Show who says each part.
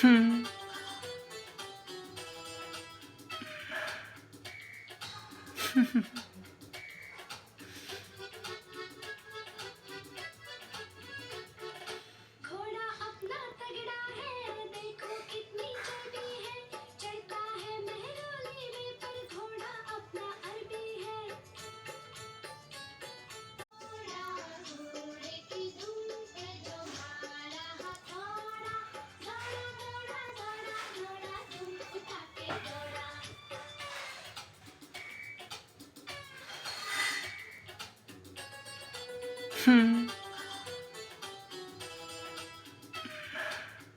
Speaker 1: हं.
Speaker 2: घोड़ा अपना तगड़ा है, देखो कितनी चोटी है, चढ़ता है महरोली में पर घोड़ा अपना अरबी है। घोड़ा घोड़े की धूम पे जो हमारा हथौड़ा, दौड़ा दौड़ा दौड़ा दौड़ा धूम उठा के दौड़ा।
Speaker 1: हं.